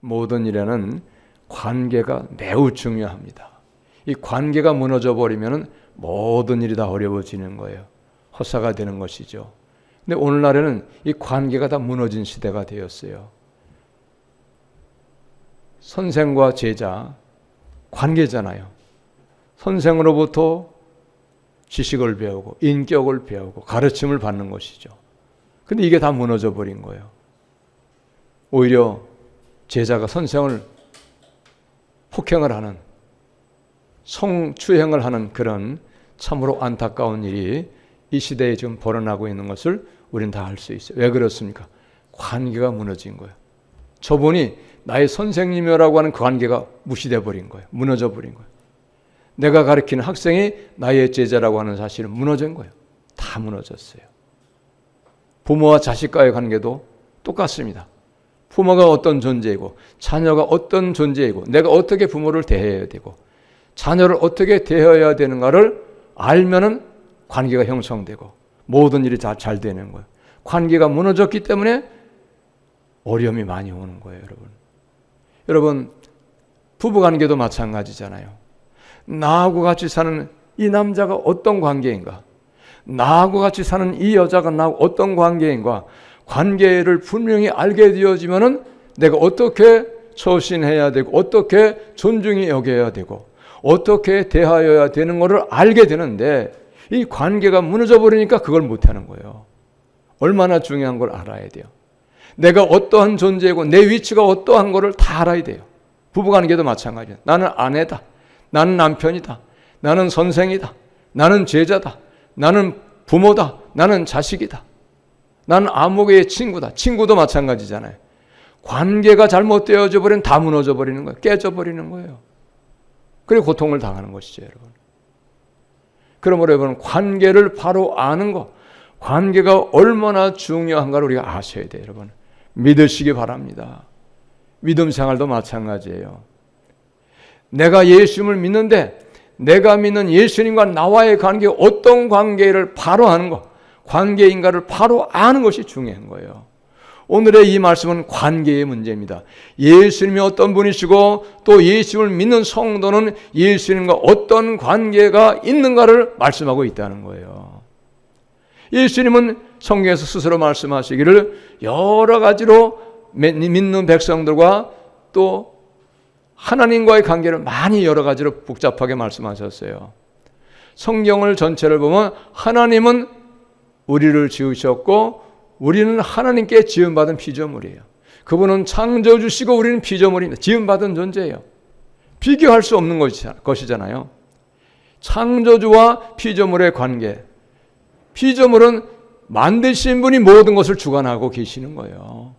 모든 일에는 관계가 매우 중요합니다. 이 관계가 무너져 버리면 모든 일이 다 어려워지는 거예요. 허사가 되는 것이죠. 근데 오늘날에는 이 관계가 다 무너진 시대가 되었어요. 선생과 제자 관계잖아요. 선생으로부터 지식을 배우고 인격을 배우고 가르침을 받는 것이죠. 근데 이게 다 무너져 버린 거예요. 오히려 제자가 선생을 폭행을 하는, 성추행을 하는 그런 참으로 안타까운 일이 이 시대에 지금 벌어나고 있는 것을 우리는 다 알 수 있어요. 왜 그렇습니까? 관계가 무너진 거예요. 저분이 나의 선생님이라고 하는 그 관계가 무시돼 버린 거예요. 무너져 버린 거예요. 내가 가르치는 학생이 나의 제자라고 하는 사실은 무너진 거예요. 다 무너졌어요. 부모와 자식과의 관계도 똑같습니다. 부모가 어떤 존재이고 자녀가 어떤 존재이고 내가 어떻게 부모를 대해야 되고 자녀를 어떻게 대해야 되는가를 알면은 관계가 형성되고 모든 일이 다 잘 되는 거예요. 관계가 무너졌기 때문에 어려움이 많이 오는 거예요, 여러분. 여러분, 부부관계도 마찬가지잖아요. 나하고 같이 사는 이 남자가 어떤 관계인가? 나하고 같이 사는 이 여자가 나하고 어떤 관계인가? 관계를 분명히 알게 되어지면은 내가 어떻게 처신해야 되고 어떻게 존중히 여겨야 되고 어떻게 대하여야 되는 것을 알게 되는데 이 관계가 무너져 버리니까 그걸 못하는 거예요. 얼마나 중요한 걸 알아야 돼요. 내가 어떠한 존재이고 내 위치가 어떠한 것을 다 알아야 돼요. 부부관계도 마찬가지예요. 나는 아내다. 나는 남편이다. 나는 선생이다. 나는 제자다. 나는 부모다. 나는 자식이다. 나는 아무개의 친구다. 친구도 마찬가지잖아요. 관계가 잘못되어져 버리면 다 무너져 버리는 거예요. 깨져 버리는 거예요. 그리고 고통을 당하는 것이죠, 여러분. 그러므로 여러분, 관계를 바로 아는 것, 관계가 얼마나 중요한가를 우리가 아셔야 돼요, 여러분. 믿으시기 바랍니다. 믿음 생활도 마찬가지예요. 내가 예수님을 믿는데 내가 믿는 예수님과 나와의 관계, 어떤 관계를 바로 아는 것, 관계인가를 바로 아는 것이 중요한 거예요. 오늘의 이 말씀은 관계의 문제입니다. 예수님이 어떤 분이시고 또 예수님을 믿는 성도는 예수님과 어떤 관계가 있는가를 말씀하고 있다는 거예요. 예수님은 성경에서 스스로 말씀하시기를 여러 가지로 믿는 백성들과 또 하나님과의 관계를 많이 여러 가지로 복잡하게 말씀하셨어요. 성경을 전체를 보면 하나님은 우리를 지으셨고 우리는 하나님께 지음받은 피조물이에요. 그분은 창조주시고 우리는 피조물입니다. 지음받은 존재예요. 비교할 수 없는 것이잖아요. 창조주와 피조물의 관계. 피조물은 만드신 분이 모든 것을 주관하고 계시는 거예요.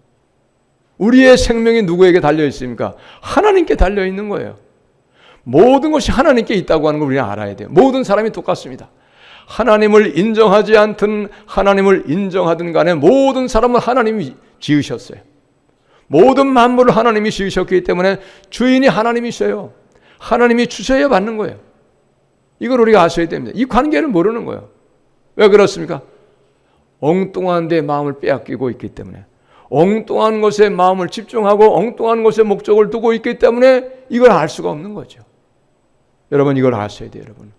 우리의 생명이 누구에게 달려 있습니까? 하나님께 달려 있는 거예요. 모든 것이 하나님께 있다고 하는 걸 우리는 알아야 돼요. 모든 사람이 똑같습니다. 하나님을 인정하지 않든 하나님을 인정하든 간에 모든 사람은 하나님이 지으셨어요. 모든 만물을 하나님이 지으셨기 때문에 주인이 하나님이셔요. 하나님이 주셔야 받는 거예요. 이걸 우리가 아셔야 됩니다. 이 관계를 모르는 거예요. 왜 그렇습니까? 엉뚱한 데 마음을 빼앗기고 있기 때문에, 엉뚱한 것에 마음을 집중하고 엉뚱한 것에 목적을 두고 있기 때문에 이걸 알 수가 없는 거죠. 여러분, 이걸 아셔야 돼요, 여러분.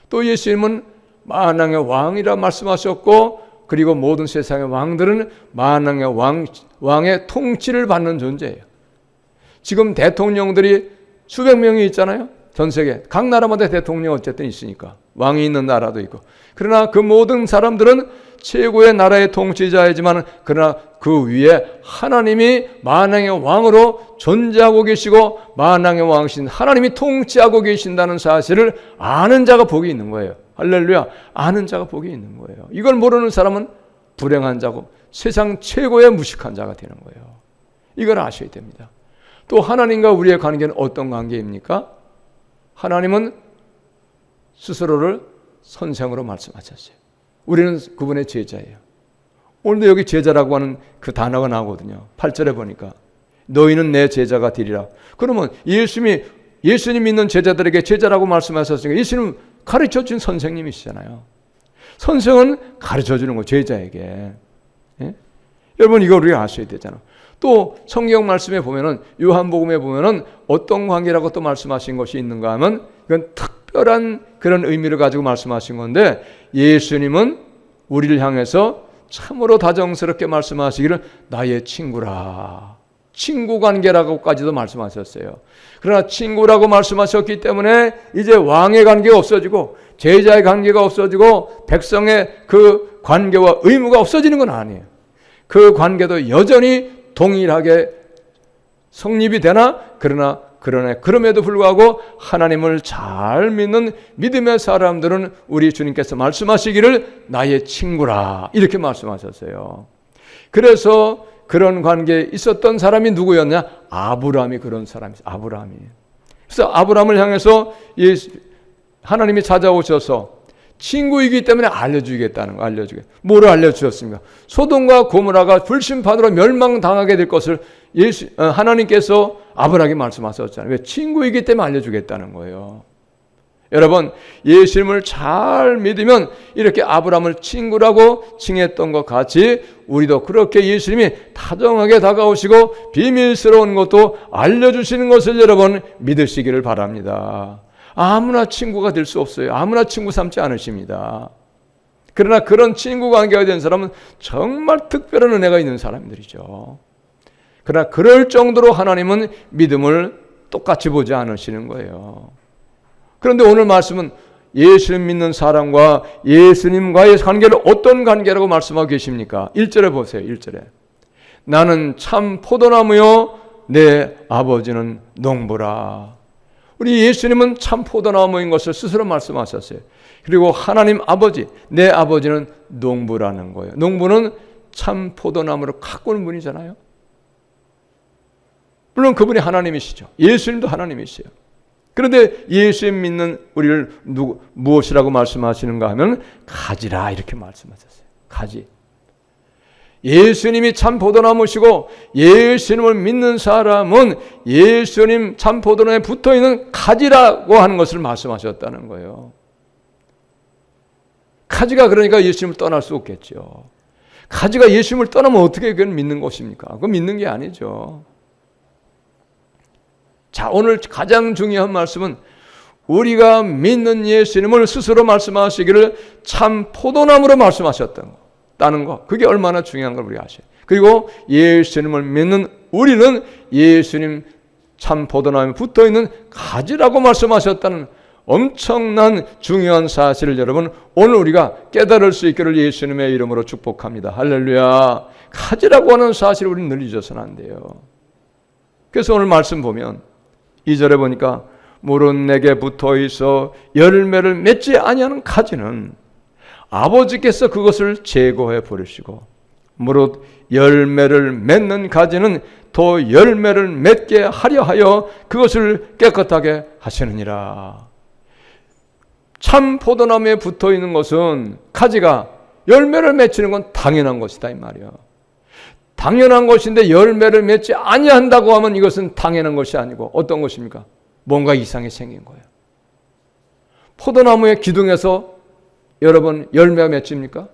또 예수님은 만왕의 왕이라 말씀하셨고, 그리고 모든 세상의 왕들은 만왕의 왕의 통치를 받는 존재예요. 지금 대통령들이 수백 명이 있잖아요. 전 세계 각 나라마다 대통령 어쨌든 있으니까 왕이 있는 나라도 있고, 그러나 그 모든 사람들은 최고의 나라의 통치자이지만 그러나 그 위에 하나님이 만왕의 왕으로 존재하고 계시고 만왕의 왕이신 하나님이 통치하고 계신다는 사실을 아는 자가 복이 있는 거예요. 할렐루야. 아는 자가 복이 있는 거예요. 이걸 모르는 사람은 불행한 자고 세상 최고의 무식한 자가 되는 거예요. 이걸 아셔야 됩니다. 또 하나님과 우리의 관계는 어떤 관계입니까? 하나님은 스스로를 선생으로 말씀하셨어요. 우리는 그분의 제자예요. 오늘도 여기 제자라고 하는 그 단어가 나오거든요. 8절에 보니까 너희는 내 제자가 되리라. 그러면 예수님 믿는 제자들에게 제자라고 말씀하셨으니까 예수님 가르쳐준 선생님이시잖아요. 선생은 가르쳐주는 거 제자에게. 예? 여러분, 이거 우리가 아셔야 되잖아요. 또 성경 말씀에 보면은 요한복음에 보면은 어떤 관계라고 또 말씀하신 것이 있는가 하면 이건 특별한 그런 의미를 가지고 말씀하신 건데 예수님은 우리를 향해서 참으로 다정스럽게 말씀하시기를 나의 친구라. 친구 관계라고까지도 말씀하셨어요. 그러나 친구라고 말씀하셨기 때문에 이제 왕의 관계가 없어지고 제자의 관계가 없어지고 백성의 그 관계와 의무가 없어지는 건 아니에요. 그 관계도 여전히 동일하게 성립이 되나 그럼에도 불구하고 하나님을 잘 믿는 믿음의 사람들은 우리 주님께서 말씀하시기를 나의 친구라 이렇게 말씀하셨어요. 그래서 그런 관계에 있었던 사람이 누구였냐? 아브라함이 그런 사람이었어요. 아브라함이. 그래서 아브라함을 향해서 하나님이 찾아오셔서 친구이기 때문에 알려주겠다는 거, 뭐를 알려주셨습니까? 소돔과 고모라가 불심판으로 멸망당하게 될 것을 하나님께서 아브라함에게 말씀하셨잖아요. 왜? 친구이기 때문에 알려주겠다는 거예요. 여러분, 예수님을 잘 믿으면 이렇게 아브라함을 친구라고 칭했던 것 같이 우리도 그렇게 예수님이 다정하게 다가오시고 비밀스러운 것도 알려주시는 것을 여러분 믿으시기를 바랍니다. 아무나 친구가 될 수 없어요. 아무나 친구 삼지 않으십니다. 그러나 그런 친구 관계가 된 사람은 정말 특별한 은혜가 있는 사람들이죠. 그러나 그럴 정도로 하나님은 믿음을 똑같이 보지 않으시는 거예요. 그런데 오늘 말씀은 예수님 믿는 사람과 예수님과의 관계를 어떤 관계라고 말씀하고 계십니까? 1절에 보세요. 1절에 나는 참 포도나무요 내 아버지는 농부라. 우리 예수님은 참 포도나무인 것을 스스로 말씀하셨어요. 그리고 하나님 아버지, 내 아버지는 농부라는 거예요. 농부는 참 포도나무를 가꾸는 분이잖아요. 물론 그분이 하나님이시죠. 예수님도 하나님이시요. 그런데 예수님 믿는 우리를 무엇이라고 말씀하시는가 하면 가지라 이렇게 말씀하셨어요. 가지. 예수님이 참 포도나무시고 예수님을 믿는 사람은 예수님 참 포도나무에 붙어있는 가지라고 하는 것을 말씀하셨다는 거예요. 가지가 그러니까 예수님을 떠날 수 없겠죠. 가지가 예수님을 떠나면 어떻게 그건 믿는 것입니까? 그건 믿는 게 아니죠. 자, 오늘 가장 중요한 말씀은 우리가 믿는 예수님을 스스로 말씀하시기를 참 포도나무로 말씀하셨다는 거. 그게 얼마나 중요한 걸 우리가 아셔요. 그리고 예수님을 믿는 우리는 예수님 참 포도나무에 붙어있는 가지라고 말씀하셨다는 엄청난 중요한 사실을 여러분 오늘 우리가 깨달을 수 있기를 예수님의 이름으로 축복합니다. 할렐루야. 가지라고 하는 사실을 우리는 늘 잊어서는 안 돼요. 그래서 오늘 말씀 보면 2절에 보니까 무릇 내게 붙어있어 열매를 맺지 아니하는 가지는 아버지께서 그것을 제거해 버리시고 무릇 열매를 맺는 가지는 더 열매를 맺게 하려 하여 그것을 깨끗하게 하시느니라. 참 포도나무에 붙어있는 것은 가지가 열매를 맺히는 건 당연한 것이다 이 말이야. 당연한 것인데 열매를 맺지 아니한다고 하면 이것은 당연한 것이 아니고 어떤 것입니까? 뭔가 이상이 생긴 거예요. 포도나무의 기둥에서 여러분 열매가 맺힙니까?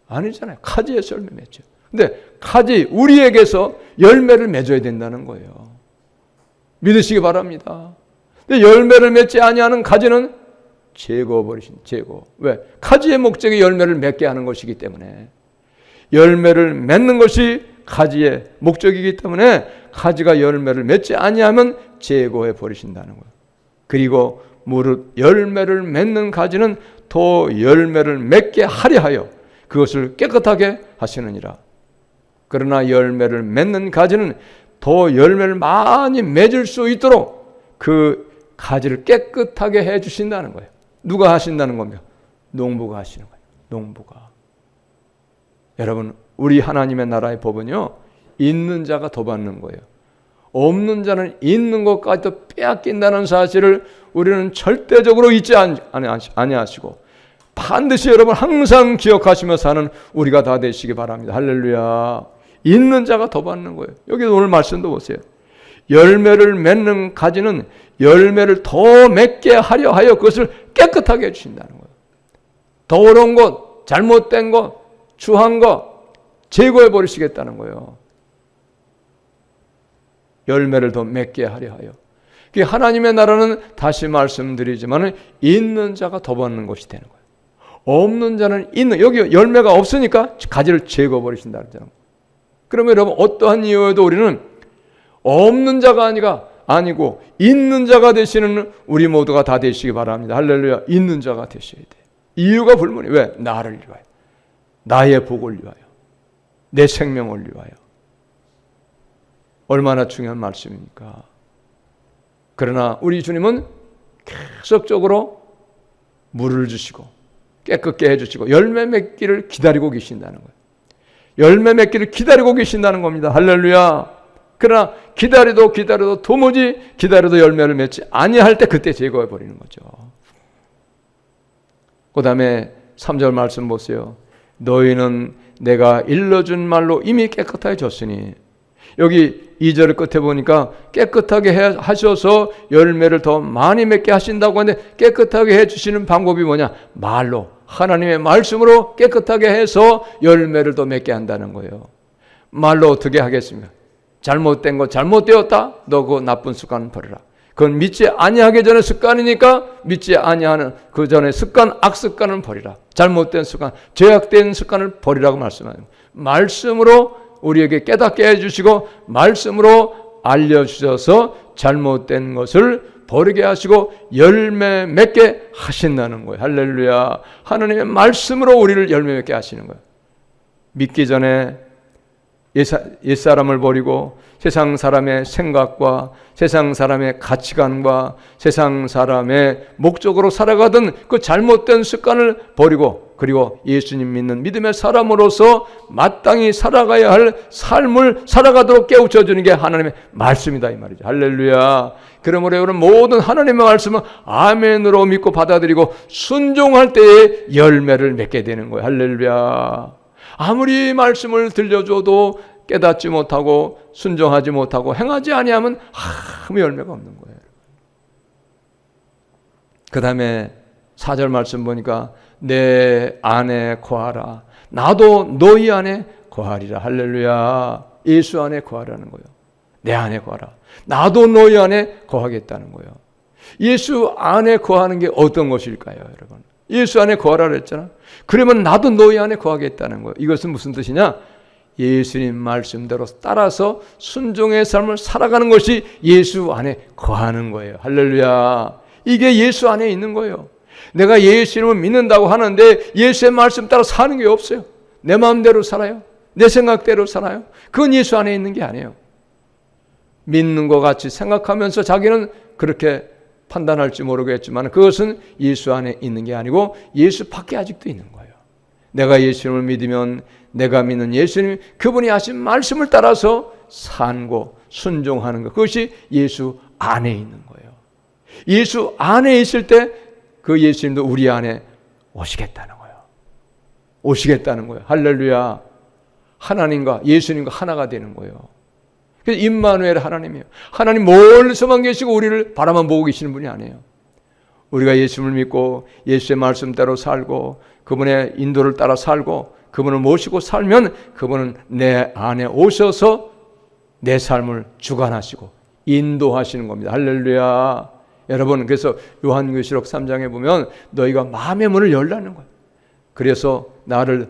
아니잖아요. 가지에서 열매 맺죠. 근데 가지 우리에게서 열매를 맺어야 된다는 거예요. 믿으시기 바랍니다. 근데 열매를 맺지 아니하는 가지는 제거해버리신 제거. 왜? 가지의 목적이 열매를 맺게 하는 것이기 때문에 열매를 맺는 것이 가지의 목적이기 때문에 가지가 열매를 맺지 아니하면 제거해 버리신다는 거예요. 그리고 무릇 열매를 맺는 가지는 더 열매를 맺게 하려 하여 그것을 깨끗하게 하시느니라. 그러나 열매를 맺는 가지는 더 열매를 많이 맺을 수 있도록 그 가지를 깨끗하게 해 주신다는 거예요. 누가 하신다는 겁니까? 농부가 하시는 거예요. 농부가. 여러분 우리 하나님의 나라의 법은요 있는 자가 더 받는 거예요. 없는 자는 있는 것까지도 빼앗긴다는 사실을 우리는 절대적으로 잊지 아니하시고 반드시 여러분 항상 기억하시며 사는 우리가 다 되시기 바랍니다. 할렐루야. 있는 자가 더 받는 거예요. 여기 오늘 말씀도 보세요. 열매를 맺는 가지는 열매를 더 맺게 하려 하여 그것을 깨끗하게 해주신다는 거예요. 더러운 것, 잘못된 것, 추한 것 제거해 버리시겠다는 거예요. 열매를 더 맺게 하려 하여. 하나님의 나라는 다시 말씀드리지만 있는 자가 더 받는 것이 되는 거예요. 없는 자는 있는, 여기 열매가 없으니까 가지를 제거버리신다는 거예요. 그러면 여러분 어떠한 이유에도 우리는 없는 자가 아니고 있는 자가 되시는 우리 모두가 다 되시기 바랍니다. 할렐루야. 있는 자가 되셔야 돼. 이유가 불문이 왜? 나를 위하여, 나의 복을 위하여, 내 생명을 위하여. 얼마나 중요한 말씀입니까? 그러나 우리 주님은 계속적으로 물을 주시고 깨끗게 해주시고 열매 맺기를 기다리고 계신다는 거예요. 열매 맺기를 기다리고 계신다는 겁니다. 할렐루야. 그러나 기다려도 도무지 기다려도 열매를 맺지 아니할 때 그때 제거해 버리는 거죠. 그 다음에 3절 말씀 보세요. 너희는 내가 일러준 말로 이미 깨끗하게 졌으니, 여기 2절 끝에 보니까 깨끗하게 하셔서 열매를 더 많이 맺게 하신다고 하는데, 깨끗하게 해주시는 방법이 뭐냐? 말로, 하나님의 말씀으로 깨끗하게 해서 열매를 더 맺게 한다는 거예요. 말로 어떻게 하겠습니까? 잘못된 거 잘못되었다, 너 그 나쁜 습관 버려라. 그건 믿지 아니하기 전에 습관이니까 믿지 아니하는 그 전에 습관, 악습관은 버리라. 잘못된 습관, 죄악된 습관을 버리라고 말씀합니다. 말씀으로 우리에게 깨닫게 해주시고 말씀으로 알려주셔서 잘못된 것을 버리게 하시고 열매 맺게 하신다는 거예요. 할렐루야. 하나님의 말씀으로 우리를 열매 맺게 하시는 거예요. 믿기 전에 옛사람을 버리고 세상 사람의 생각과 세상 사람의 가치관과 세상 사람의 목적으로 살아가던 그 잘못된 습관을 버리고, 그리고 예수님 믿는 믿음의 사람으로서 마땅히 살아가야 할 삶을 살아가도록 깨우쳐주는 게 하나님의 말씀이다 이 말이죠. 할렐루야. 그러므로 여러분 모든 하나님의 말씀은 아멘으로 믿고 받아들이고 순종할 때에 열매를 맺게 되는 거예요. 할렐루야. 아무리 말씀을 들려줘도 깨닫지 못하고 순종하지 못하고 행하지 아니하면 아무 열매가 없는 거예요. 그 다음에 4절 말씀 보니까 내 안에 거하라. 나도 너희 안에 거하리라. 할렐루야. 예수 안에 거하라는 거예요. 내 안에 거하라. 나도 너희 안에 거하겠다는 거예요. 예수 안에 거하는 게 어떤 것일까요, 여러분? 예수 안에 거하라 그랬잖아. 그러면 나도 너희 안에 거하겠다는 거예요. 이것은 무슨 뜻이냐? 예수님 말씀대로 따라서 순종의 삶을 살아가는 것이 예수 안에 거하는 거예요. 할렐루야. 이게 예수 안에 있는 거예요. 내가 예수님을 믿는다고 하는데 예수의 말씀 따라 사는 게 없어요. 내 마음대로 살아요. 내 생각대로 살아요. 그건 예수 안에 있는 게 아니에요. 믿는 것 같이 생각하면서 자기는 그렇게 판단할지 모르겠지만 그것은 예수 안에 있는 게 아니고 예수 밖에 아직도 있는 거예요. 내가 예수님을 믿으면 내가 믿는 예수님, 그분이 하신 말씀을 따라서 산고 순종하는 것, 그것이 예수 안에 있는 거예요. 예수 안에 있을 때 그 예수님도 우리 안에 오시겠다는 거예요. 오시겠다는 거예요. 할렐루야. 하나님과 예수님과 하나가 되는 거예요. 그래서 임마누엘 하나님이에요. 하나님 멀리서만 계시고 우리를 바라만 보고 계시는 분이 아니에요. 우리가 예수님을 믿고 예수의 말씀대로 살고 그분의 인도를 따라 살고 그분을 모시고 살면 그분은 내 안에 오셔서 내 삶을 주관하시고 인도하시는 겁니다. 할렐루야. 여러분, 그래서 요한계시록 3장에 보면 너희가 마음의 문을 열라는 거예요. 그래서 나를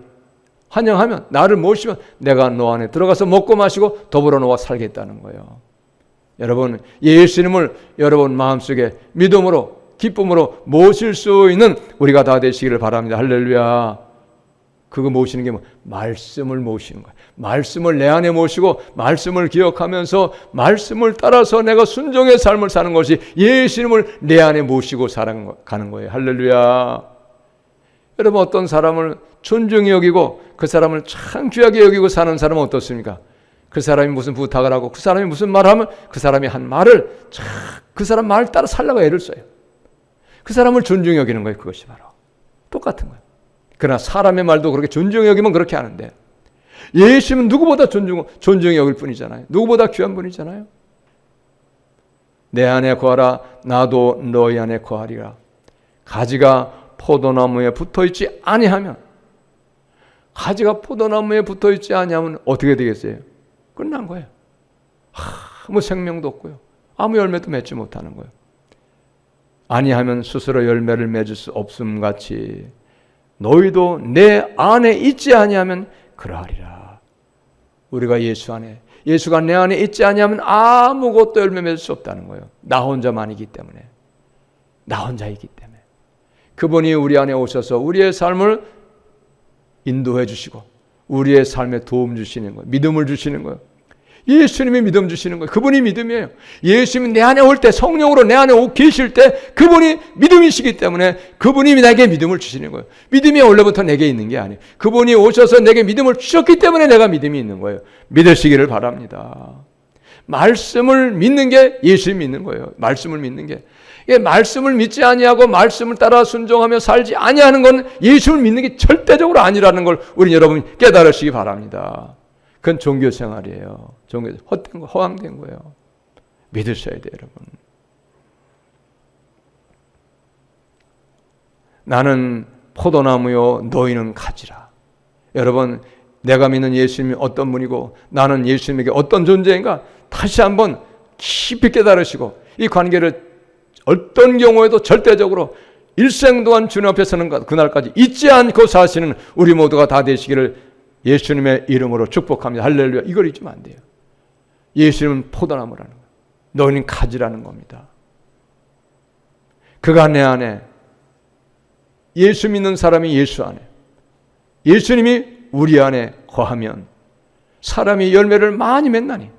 환영하면, 나를 모시면 내가 너 안에 들어가서 먹고 마시고 더불어 너와 살겠다는 거예요. 여러분, 예수님을 여러분 마음속에 믿음으로 기쁨으로 모실 수 있는 우리가 다 되시기를 바랍니다. 할렐루야. 그거 모시는 게 뭐? 말씀을 모시는 거예요. 말씀을 내 안에 모시고 말씀을 기억하면서 말씀을 따라서 내가 순종의 삶을 사는 것이 예수님을 내 안에 모시고 살아가는 거예요. 할렐루야. 여러분, 어떤 사람을 존중히 여기고 그 사람을 참 귀하게 여기고 사는 사람은 어떻습니까? 그 사람이 무슨 부탁을 하고 그 사람이 무슨 말을 하면 그 사람이 한 말을 그 사람 말 따라 살려고 애를 써요. 그 사람을 존중히 여기는 거예요. 그것이 바로 똑같은 거예요. 그러나 사람의 말도 그렇게 존중히 여기면 그렇게 하는데 예수님은 누구보다 존중히 여길 분이잖아요. 누구보다 귀한 분이잖아요. 내 안에 거하라. 나도 너희 안에 거하리라. 가지가 포도나무에 붙어있지 아니하면, 가지가 포도나무에 붙어있지 아니하면 어떻게 되겠어요? 끝난 거예요. 아무 생명도 없고요. 아무 열매도 맺지 못하는 거예요. 아니하면 스스로 열매를 맺을 수 없음 같이 너희도 내 안에 있지 아니하면 그러하리라. 우리가 예수 안에, 예수가 내 안에 있지 아니하면 아무것도 열매 맺을 수 없다는 거예요. 나 혼자만이기 때문에. 나 혼자이기 때문에. 그분이 우리 안에 오셔서 우리의 삶을 인도해 주시고 우리의 삶에 도움 주시는 거예요. 믿음을 주시는 거예요. 예수님이 믿음 주시는 거예요. 그분이 믿음이에요. 예수님이 내 안에 올 때, 성령으로 내 안에 계실 때 그분이 믿음이시기 때문에 그분이 내게 믿음을 주시는 거예요. 믿음이 원래부터 내게 있는 게 아니에요. 그분이 오셔서 내게 믿음을 주셨기 때문에 내가 믿음이 있는 거예요. 믿으시기를 바랍니다. 말씀을 믿는 게 예수를 믿는 거예요. 말씀을 믿는 게. 말씀을 믿지 아니하고 말씀을 따라 순종하며 살지 아니하는 건 예수를 믿는 게 절대적으로 아니라는 걸 우리 여러분 깨달으시기 바랍니다. 그건 종교 생활이에요. 종교 헛된 거, 허황된 거예요. 믿으셔야 돼요, 여러분. 나는 포도나무요, 너희는 가지라. 여러분, 내가 믿는 예수님이 어떤 분이고 나는 예수님에게 어떤 존재인가 다시 한번 깊이 깨달으시고 이 관계를 어떤 경우에도 절대적으로 일생 동안 주님 앞에 서는 그날까지 잊지 않고 사시는 우리 모두가 다 되시기를 예수님의 이름으로 축복합니다. 할렐루야. 이걸 잊으면 안 돼요. 예수님은 포도나무라는 거예요. 너희는 가지라는 겁니다. 그가 내 안에, 예수 믿는 사람이 예수 안에, 예수님이 우리 안에 거하면 사람이 열매를 많이 맺나니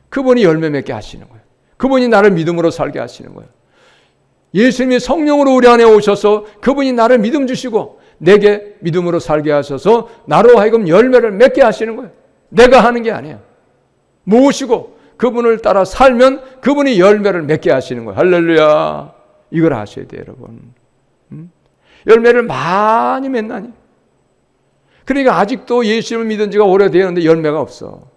그분이 열매 맺게 하시는 거예요. 그분이 나를 믿음으로 살게 하시는 거예요. 예수님이 성령으로 우리 안에 오셔서 그분이 나를 믿음 주시고 내게 믿음으로 살게 하셔서 나로 하여금 열매를 맺게 하시는 거예요. 내가 하는 게 아니에요. 모시고 그분을 따라 살면 그분이 열매를 맺게 하시는 거예요. 할렐루야. 이걸 아셔야 돼요, 여러분. 열매를 많이 맺나니. 그러니까 아직도 예수님을 믿은 지가 오래되었는데 열매가 없어.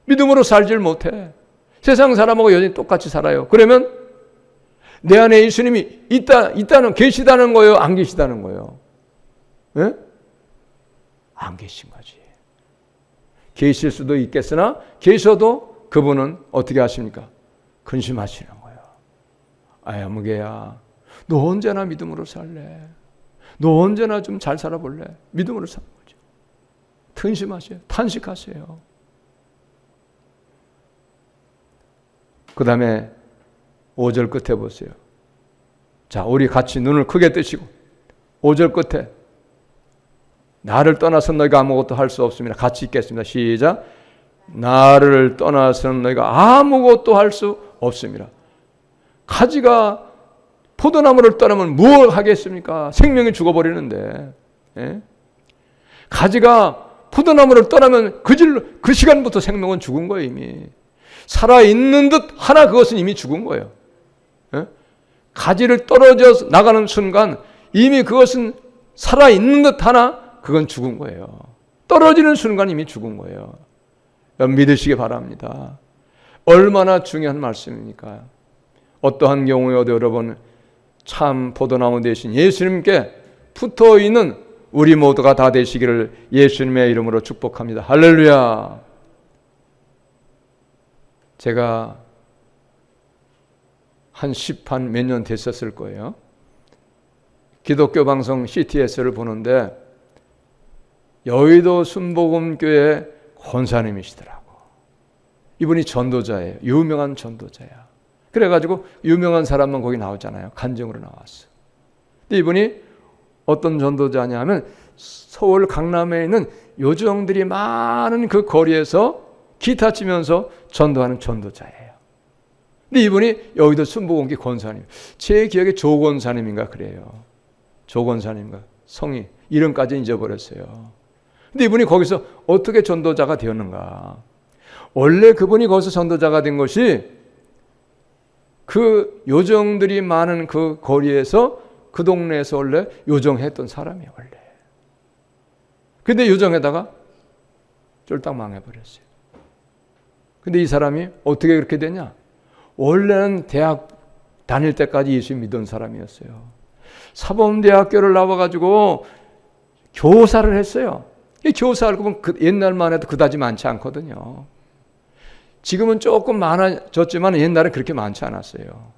믿음으로 살질 못해. 세상 사람하고 여전히 똑같이 살아요. 그러면 내 안에 예수님이 있다는, 계시다는 거예요? 안 계시다는 거예요? 예? 안 계신 거지. 계실 수도 있겠으나 계셔도 그분은 어떻게 하십니까? 근심하시는 거예요. 아야 무게야, 너 언제나 믿음으로 살래? 너 언제나 좀 잘 살아볼래? 믿음으로 사는 거죠. 근심하세요. 탄식하세요. 그 다음에 5절 끝에 보세요. 자, 우리 같이 눈을 크게 뜨시고 5절 끝에 나를 떠나서 너희가 아무것도 할 수 없습니다. 같이 읽겠습니다. 시작. 나를 떠나서는 너희가 아무것도 할 수 없습니다. 가지가 포도나무를 떠나면 무엇 하겠습니까? 생명이 죽어버리는데. 예? 가지가 포도나무를 떠나면 그 시간부터 생명은 죽은 거예요, 이미. 살아있는 듯 하나 그것은 이미 죽은 거예요. 예? 가지를 떨어져 나가는 순간 이미 그것은 살아있는 듯 하나 그건 죽은 거예요. 떨어지는 순간 이미 죽은 거예요. 믿으시기 바랍니다. 얼마나 중요한 말씀입니까? 어떠한 경우에도 여러분 참 포도나무 대신 예수님께 붙어있는 우리 모두가 다 되시기를 예수님의 이름으로 축복합니다. 할렐루야. 제가 한 몇 년 됐었을 거예요. 기독교 방송 CTS를 보는데 여의도 순복음교회 권사님이시더라고. 이분이 전도자예요. 유명한 전도자야. 그래가지고 유명한 사람만 거기 나오잖아요. 간증으로 나왔어. 근데 이분이 어떤 전도자냐면 서울 강남에 있는 요정들이 많은 그 거리에서 기타 치면서 전도하는 전도자예요. 근데 이분이 여의도 순복음교회 권사님. 제 기억에 조권사님인가 그래요. 조권사님인가 성이 이름까지 잊어버렸어요. 근데 이분이 거기서 어떻게 전도자가 되었는가? 원래 그분이 거기서 전도자가 된 것이 그 요정들이 많은 그 거리에서 그 동네에서 원래 요정했던 사람이에요, 원래. 근데 요정에다가 쫄딱 망해버렸어요. 근데 이 사람이 어떻게 그렇게 되냐? 원래는 대학 다닐 때까지 예수 믿던 사람이었어요. 사범대학교를 나와가지고 교사를 했어요. 이 교사 알고 보면 옛날만 해도 그다지 많지 않거든요. 지금은 조금 많아졌지만 옛날에 그렇게 많지 않았어요.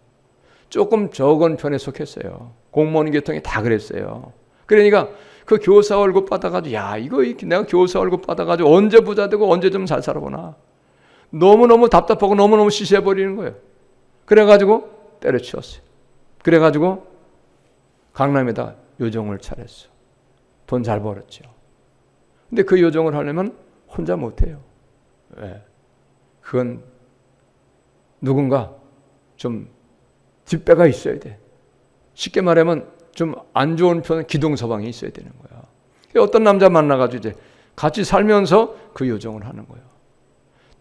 조금 적은 편에 속했어요. 공무원 계통이 다 그랬어요. 그러니까 그 교사 월급 받아가지고 야 이거 내가 교사 월급 받아가지고 언제 부자 되고 언제 좀 잘 살아보나. 너무너무 답답하고 너무너무 시시해버리는 거예요. 그래가지고 때려치웠어요. 그래가지고 강남에다 요정을 차렸어. 돈 잘 벌었죠. 근데 그 요정을 하려면 혼자 못해요. 왜? 그건 누군가 좀 뒷배가 있어야 돼. 쉽게 말하면 좀 안 좋은 편은 기동서방이 있어야 되는 거야. 어떤 남자 만나가지고 이제 같이 살면서 그 요정을 하는 거예요.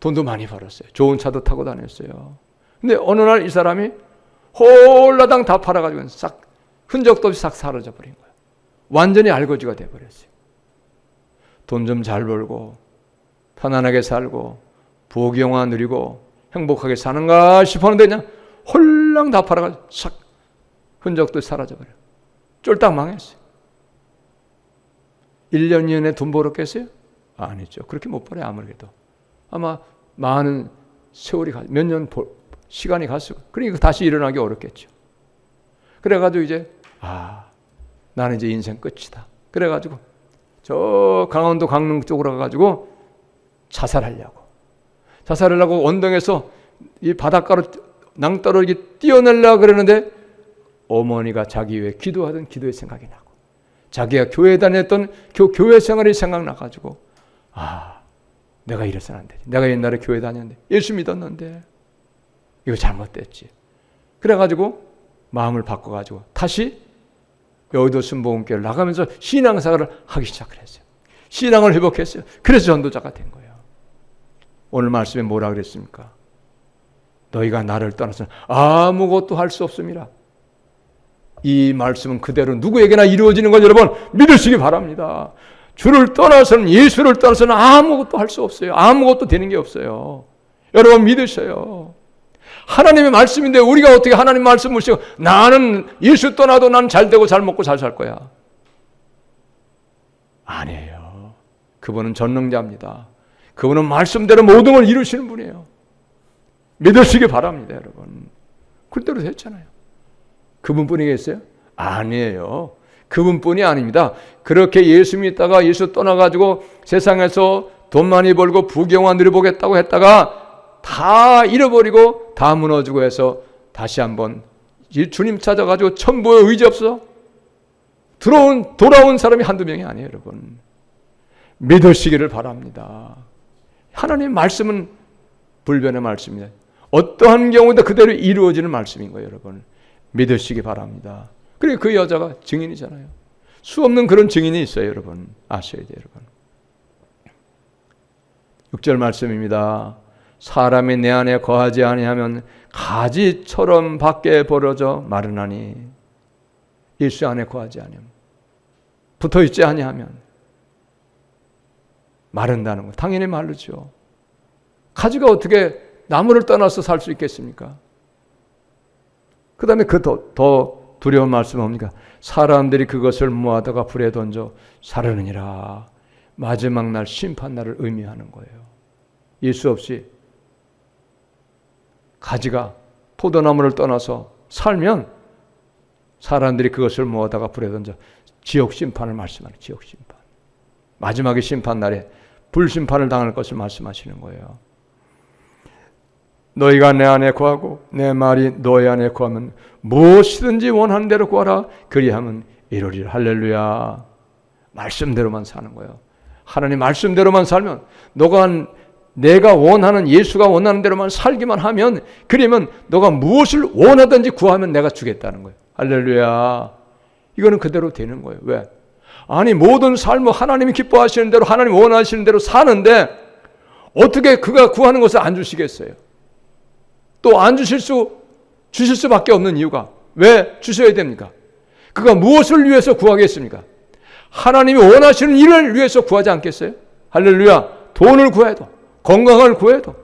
돈도 많이 벌었어요. 좋은 차도 타고 다녔어요. 근데 어느 날 이 사람이 홀라당 다 팔아가지고 싹 흔적도 없이 싹 사라져버린 거예요. 완전히 알거지가 돼버렸어요. 돈 좀 잘 벌고 편안하게 살고 부귀영화 누리고 행복하게 사는가 싶었는데 그냥 홀랑 다 팔아가지고 싹 흔적도 사라져버려요. 쫄딱 망했어요. 1년, 2년에 돈 벌었겠어요? 아니죠. 그렇게 못 벌어요. 아무래도. 아마 많은 세월이 몇 년 시간이 갔어요. 그러니까 다시 일어나기 어렵겠죠. 그래가지고 이제 나는 이제 인생 끝이다. 그래가지고 저 강원도 강릉 쪽으로 가가지고 자살하려고 원동에서 이 바닷가로 낭떠러 뛰어내려고 그러는데 어머니가 자기 위해 기도하던 기도의 생각이 나고 자기가 교회 다녔던 교회 생활이 생각나가지고 내가 이래서는 안 되지. 내가 옛날에 교회 다녔는데 예수 믿었는데 이거 잘못됐지. 그래가지고 마음을 바꿔가지고 다시 여의도 순복음교회를 나가면서 신앙생활을 하기 시작을 했어요. 신앙을 회복했어요. 그래서 전도자가 된 거예요. 오늘 말씀에 뭐라 그랬습니까? 너희가 나를 떠나서는 아무것도 할 수 없습니다. 이 말씀은 그대로 누구에게나 이루어지는 걸 여러분 믿으시기 바랍니다. 주를 떠나서는 예수를 떠나서는 아무것도 할 수 없어요. 아무것도 되는 게 없어요. 여러분 믿으셔요. 하나님의 말씀인데 우리가 어떻게 하나님 말씀 무시하고 나는 예수 떠나도 난 잘 되고 잘 먹고 잘 살 거야. 아니에요. 그분은 전능자입니다. 그분은 말씀대로 모든 걸 이루시는 분이에요. 믿으시기 바랍니다, 여러분. 그대로 됐잖아요. 그분뿐이겠어요? 아니에요. 그분뿐이 아닙니다. 그렇게 예수 믿다가 예수 떠나가지고 세상에서 돈 많이 벌고 부귀영화 누려보겠다고 했다가 다 잃어버리고 다 무너지고 해서 다시 한번 주님 찾아가지고 천부의 의지 없어 돌아온 사람이 한두 명이 아니에요, 여러분. 믿으시기를 바랍니다. 하나님의 말씀은 불변의 말씀입니다. 어떠한 경우도 그대로 이루어지는 말씀인 거예요, 여러분. 믿으시기 바랍니다. 그리고 그 여자가 증인이잖아요. 수 없는 그런 증인이 있어요, 여러분. 아셔야 돼요, 여러분. 6절 말씀입니다. 사람이 내 안에 거하지 아니하면 가지처럼 밖에 벌어져 마르나니. 예수 안에 거하지 아니하면, 붙어있지 아니하면 마른다는 거. 당연히 마르죠. 가지가 어떻게 나무를 떠나서 살 수 있겠습니까? 그 다음에 그 더 두려운 말씀은 뭡니까? 사람들이 그것을 모아다가 불에 던져 사르느니라. 마지막 날 심판날을 의미하는 거예요. 예수 없이 가지가 포도나무를 떠나서 살면 사람들이 그것을 모아다가 불에 던져 지옥 심판을 말씀하는 지옥 심판. 마지막의 심판날에 불심판을 당할 것을 말씀하시는 거예요. 너희가 내 안에 거하고 내 말이 너희 안에 거하면 무엇이든지 원하는 대로 구하라. 그리하면 이루리라. 할렐루야. 말씀대로만 사는 거예요. 하나님 말씀대로만 살면 내가 원하는 예수가 원하는 대로만 살기만 하면 그러면 너가 무엇을 원하든지 구하면 내가 주겠다는 거예요. 할렐루야. 이거는 그대로 되는 거예요. 왜? 아니 모든 삶을 하나님이 기뻐하시는 대로 하나님 원하시는 대로 사는데 어떻게 그가 구하는 것을 안 주시겠어요? 또 안 주실 수밖에 없는 이유가 왜 주셔야 됩니까? 그가 무엇을 위해서 구하겠습니까? 하나님이 원하시는 일을 위해서 구하지 않겠어요? 할렐루야. 돈을 구해도 건강을 구해도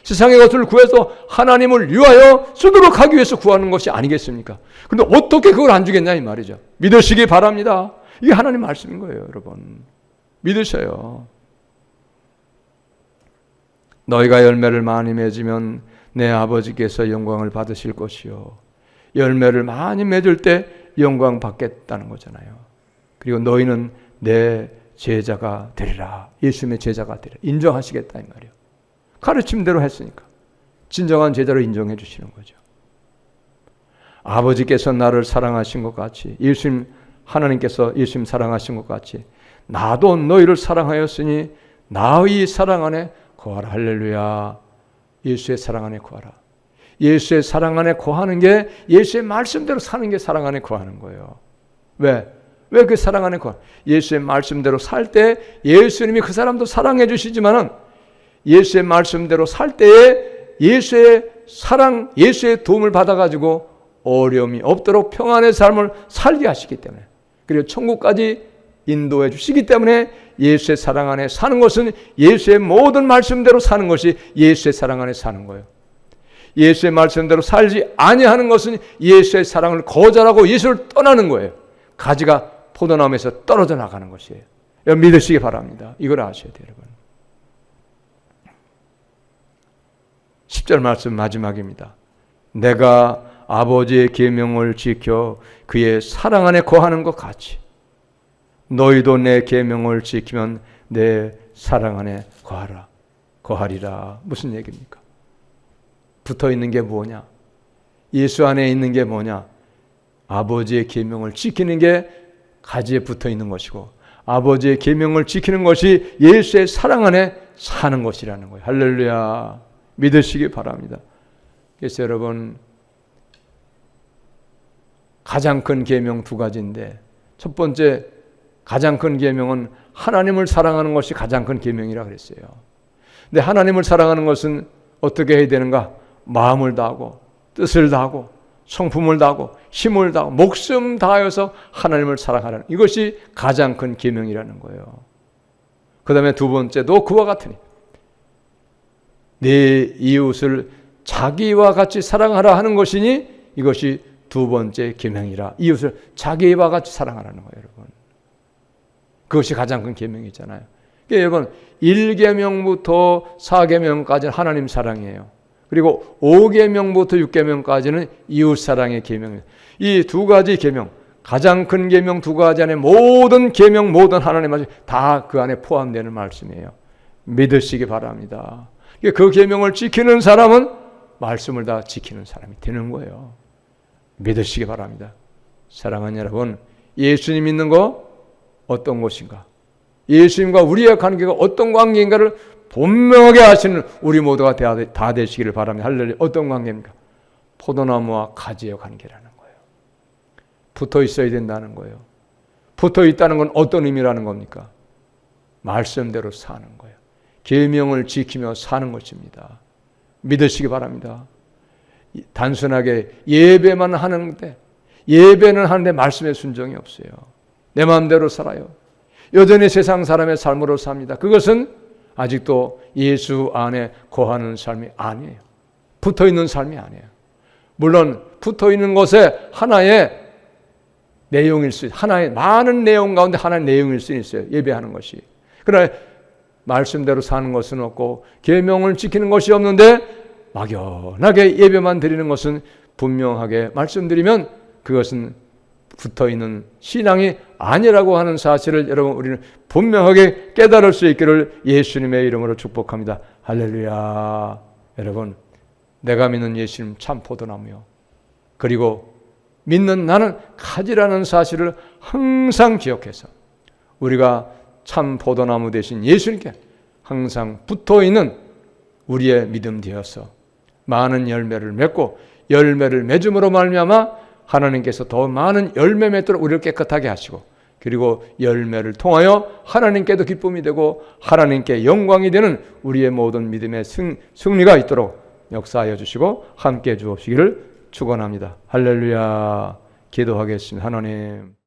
세상의 것을 구해서 하나님을 위하여 쓰도록 하기 위해서 구하는 것이 아니겠습니까? 그런데 어떻게 그걸 안 주겠냐 이 말이죠. 믿으시기 바랍니다. 이게 하나님 말씀인 거예요, 여러분. 믿으셔요. 너희가 열매를 많이 맺으면 내 아버지께서 영광을 받으실 것이요. 열매를 많이 맺을 때 영광 받겠다는 거잖아요. 그리고 너희는 내 제자가 되리라. 예수님의 제자가 되리라. 인정하시겠다 이 말이에요. 가르침대로 했으니까 진정한 제자로 인정해 주시는 거죠. 아버지께서 나를 사랑하신 것 같이, 하나님께서 예수님 사랑하신 것 같이 나도 너희를 사랑하였으니 나의 사랑 안에 거하라. 할렐루야. 예수의 사랑 안에 거하라. 예수의 사랑 안에 거하는 게, 예수의 말씀대로 사는 게 사랑 안에 거하는 거예요. 왜 그 사랑 안에 거하? 예수의 말씀대로 살 때 예수님이 그 사람도 사랑해 주시지만은 예수의 말씀대로 살 때에 예수의 사랑, 예수의 도움을 받아가지고 어려움이 없도록 평안의 삶을 살게 하시기 때문에, 그리고 천국까지 인도해 주시기 때문에 예수의 사랑 안에 사는 것은 예수의 모든 말씀대로 사는 것이 예수의 사랑 안에 사는 거예요. 예수의 말씀대로 살지 아니하는 것은 예수의 사랑을 거절하고 예수를 떠나는 거예요. 가지가 포도나무에서 떨어져 나가는 것이에요. 여러분 믿으시기 바랍니다. 이걸 아셔야 돼요, 여러분. 10절 말씀 마지막입니다. 내가 아버지의 계명을 지켜 그의 사랑 안에 거하는 것 같이 너희도 내 계명을 지키면 내 사랑 안에 거하리라. 무슨 얘기입니까? 붙어 있는 게 뭐냐? 예수 안에 있는 게 뭐냐? 아버지의 계명을 지키는 게 가지에 붙어 있는 것이고, 아버지의 계명을 지키는 것이 예수의 사랑 안에 사는 것이라는 거예요. 할렐루야. 믿으시기 바랍니다. 그래서 여러분, 가장 큰 계명 두 가지인데, 첫 번째 가장 큰 계명은 하나님을 사랑하는 것이 가장 큰 계명이라 그랬어요. 근데 하나님을 사랑하는 것은 어떻게 해야 되는가? 마음을 다하고 뜻을 다하고 성품을 다하고 힘을 다하고 목숨 다하여서 하나님을 사랑하라는, 이것이 가장 큰 계명이라는 거예요. 그 다음에 두 번째도 그와 같으니 내 이웃을 자기와 같이 사랑하라 하는 것이니 이것이 두 번째 계명이라. 이웃을 자기와 같이 사랑하라는 거예요, 여러분. 그것이 가장 큰 계명이잖아요. 그러니까 여러분 1계명부터 4계명까지는 하나님 사랑이에요. 그리고 5계명부터 6계명까지는 이웃 사랑의 계명이에요. 이 두 가지 계명, 가장 큰 계명 두 가지 안에 모든 계명, 모든 하나님 말씀 다 그 안에 포함되는 말씀이에요. 믿으시기 바랍니다. 그 계명을 지키는 사람은 말씀을 다 지키는 사람이 되는 거예요. 믿으시기 바랍니다. 사랑하는 여러분, 예수님 믿는 거 어떤 것인가? 예수님과 우리의 관계가 어떤 관계인가를 분명하게 아시는 우리 모두가 다 되시기를 바랍니다. 할렐루야. 어떤 관계입니까? 포도나무와 가지의 관계라는 거예요. 붙어 있어야 된다는 거예요. 붙어 있다는 건 어떤 의미라는 겁니까? 말씀대로 사는 거예요. 계명을 지키며 사는 것입니다. 믿으시기 바랍니다. 단순하게 예배만 하는데, 예배는 하는데 말씀의 순종이 없어요. 내 마음대로 살아요. 여전히 세상 사람의 삶으로 삽니다. 그것은 아직도 예수 안에 거하는 삶이 아니에요. 붙어있는 삶이 아니에요. 물론 붙어있는 것에 하나의 내용일 수 있어요. 하나의 많은 내용 가운데 하나의 내용일 수 있어요. 예배하는 것이. 그러나 말씀대로 사는 것은 없고 계명을 지키는 것이 없는데 막연하게 예배만 드리는 것은 분명하게 말씀드리면 그것은 붙어있는 신앙이 아니라고 하는 사실을 여러분 우리는 분명하게 깨달을 수 있기를 예수님의 이름으로 축복합니다. 할렐루야. 여러분, 내가 믿는 예수님 참 포도나무요. 그리고 믿는 나는 가지라는 사실을 항상 기억해서 우리가 참 포도나무 대신 예수님께 항상 붙어있는 우리의 믿음 되어서 많은 열매를 맺고 열매를 맺음으로 말미암아 하나님께서 더 많은 열매 맺도록 우리를 깨끗하게 하시고 그리고 열매를 통하여 하나님께도 기쁨이 되고 하나님께 영광이 되는 우리의 모든 믿음의 승리가 있도록 역사하여 주시고 함께 주옵시기를 축원합니다. 할렐루야. 기도하겠습니다. 하나님.